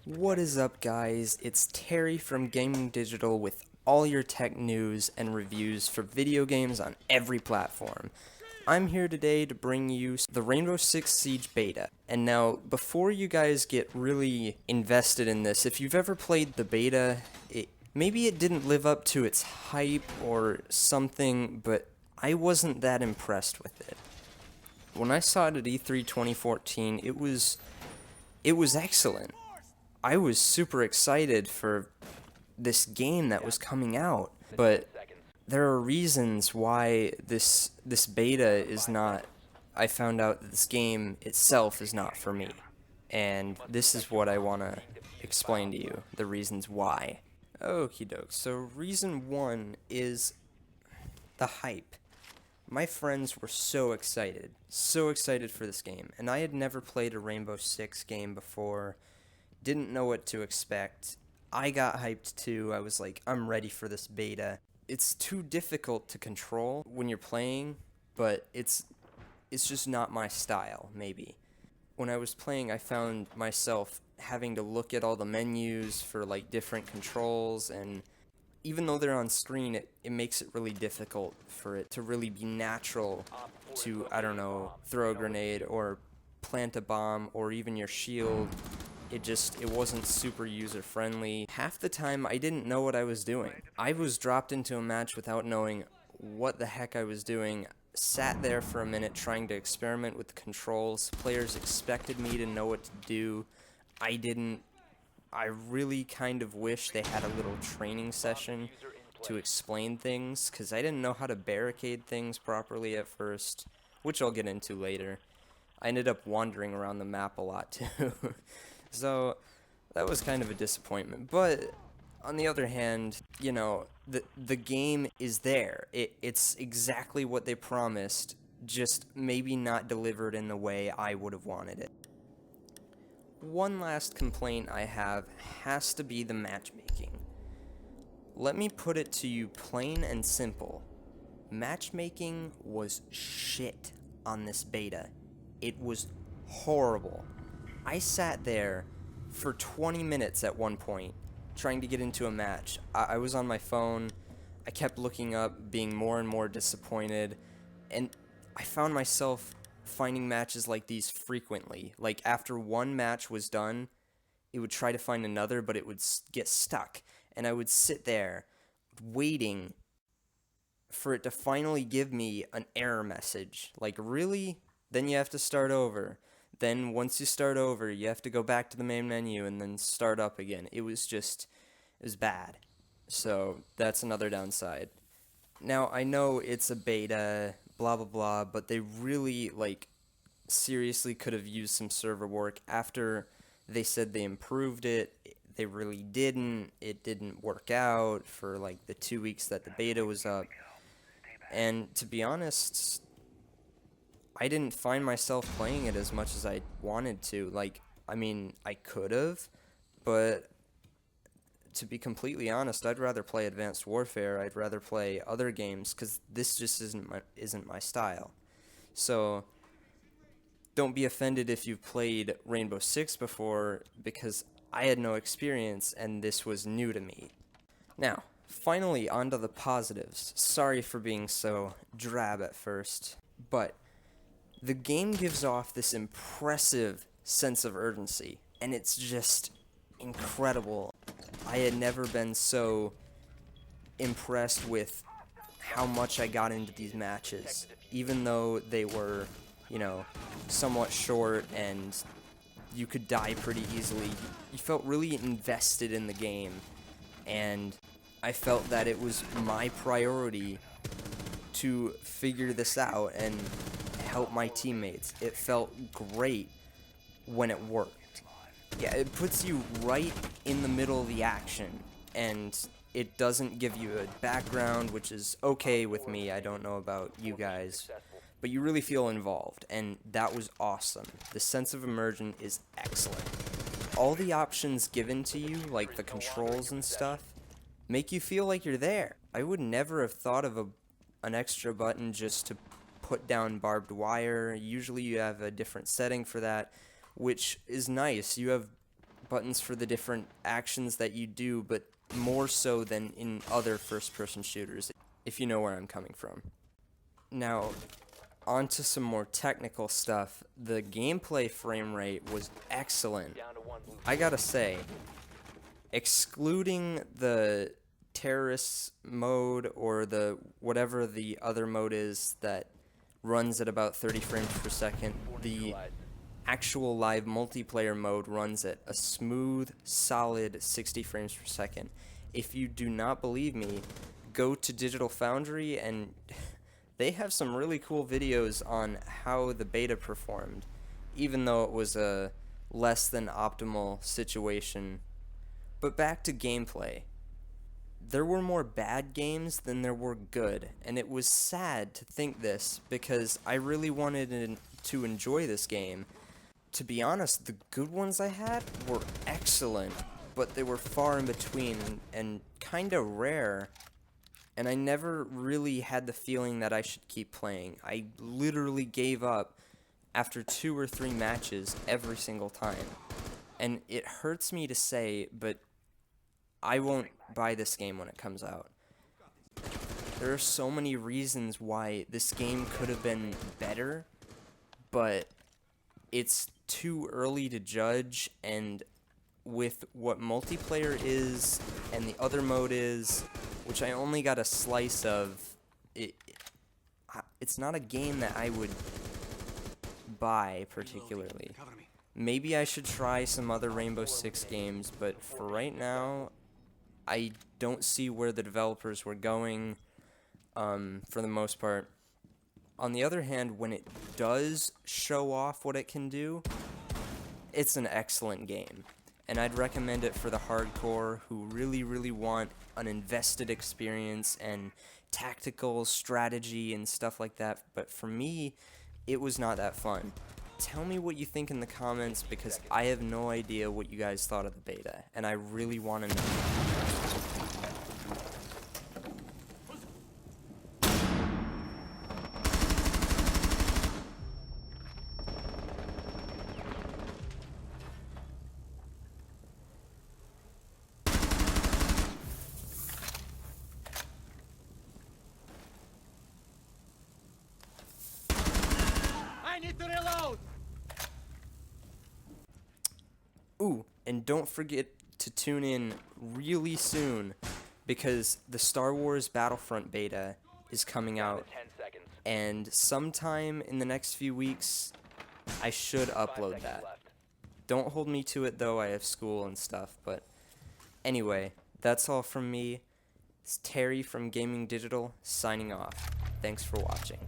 What is up, guys? It's Terry from Gaming Digital with all your tech news and reviews for video games on every platform. I'm here today to bring you the Rainbow Six Siege beta. And now, before you guys get really invested in this, if you've ever played the beta, maybe it didn't live up to its hype or something, but I wasn't that impressed with it. When I saw it at E3 2014, it was excellent. I was super excited for this game that was coming out, but there are reasons why this beta is not. I found out that this game itself is not for me, and this is what I want to explain to you, the reasons why. Okie doke. So reason one is the hype. My friends were so excited for this game, and I had never played a Rainbow Six game before, didn't know what to expect. I got hyped too. I was like, I'm ready for this beta. It's too difficult to control when you're playing, but it's just not my style, maybe. When I was playing, I found myself having to look at all the menus for like different controls, and even though they're on screen, it makes it really difficult for it to really be natural to, I don't know, throw a grenade or plant a bomb or even your shield. It wasn't super user friendly. Half the time I didn't know what I was doing. I was dropped into a match without knowing what the heck I was doing. Sat there for a minute trying to experiment with the controls. Players expected me to know what to do. I didn't. I really kind of wish they had a little training session to explain things, because I didn't know how to barricade things properly at first, which I'll get into later. I ended up wandering around the map a lot too. So that was kind of a disappointment. But on the other hand, the game is there. It's exactly what they promised, just maybe not delivered in the way I would have wanted it. One last complaint I have has to be the matchmaking. Let me put it to you plain and simple. Matchmaking was shit on this beta. It was horrible. I sat there for 20 minutes at one point trying to get into a match. I was on my phone. I kept looking up, being more and more disappointed, and I found myself finding matches like these frequently. Like, after one match was done, it would try to find another, but it would get stuck, and I would sit there waiting for it to finally give me an error message. Like, really? Then you have to start over. Then once you start over, you have to go back to the main menu and then start up again. It was bad. So that's another downside. Now, I know it's a beta, blah blah blah, but they really, seriously could have used some server work. After they said they improved it, they really didn't. It didn't work out for like the 2 weeks that the beta was up. And to be honest, I didn't find myself playing it as much as I wanted to. I could have, but to be completely honest, I'd rather play Advanced Warfare. I'd rather play other games, because this just isn't my style. So don't be offended if you've played Rainbow Six before, because I had no experience and this was new to me. Now, finally, onto the positives. Sorry for being so drab at first, but the game gives off this impressive sense of urgency, and it's just incredible. I had never been so impressed with how much I got into these matches, even though they were, somewhat short and you could die pretty easily. You felt really invested in the game, and I felt that it was my priority to figure this out and help my teammates. It felt great when it worked. Yeah, it puts you right in the middle of the action, and it doesn't give you a background, which is okay with me. I don't know about you guys, but you really feel involved, and that was awesome. The sense of immersion is excellent. All the options given to you, like the controls and stuff, make you feel like you're there. I would never have thought of an extra button just to put down barbed wire. Usually you have a different setting for that, which is nice. You have buttons for the different actions that you do, but more so than in other first-person shooters, if you know where I'm coming from. Now, on to some more technical stuff. The gameplay frame rate was excellent. I gotta say, excluding the terrorist mode or the whatever the other mode is that runs at about 30 frames per second, the actual live multiplayer mode runs at a smooth, solid 60 frames per second. If you do not believe me, go to Digital Foundry and they have some really cool videos on how the beta performed, even though it was a less than optimal situation. But back to gameplay. There were more bad games than there were good, and it was sad to think this because I really wanted to enjoy this game. To be honest, the good ones I had were excellent, but they were far in between and kinda rare, and I never really had the feeling that I should keep playing. I literally gave up after 2 or 3 matches every single time, and it hurts me to say, but I won't buy this game when it comes out. There are so many reasons why this game could have been better, but it's too early to judge, and with what multiplayer is and the other mode is, which I only got a slice of, it's not a game that I would buy particularly. Maybe I should try some other Rainbow Six games, but for right now, I don't see where the developers were going, for the most part. On the other hand, when it does show off what it can do, it's an excellent game. And I'd recommend it for the hardcore who really, really want an invested experience and tactical strategy and stuff like that. But for me, it was not that fun. Tell me what you think in the comments, because I have no idea what you guys thought of the beta, and I really want to know. I need to reload! Ooh, and don't forget to tune in really soon, because the Star Wars Battlefront beta is coming out, and sometime in the next few weeks, I should upload that. Don't hold me to it though, I have school and stuff, but anyway, that's all from me. It's Terry from Gaming Digital, signing off. Thanks for watching.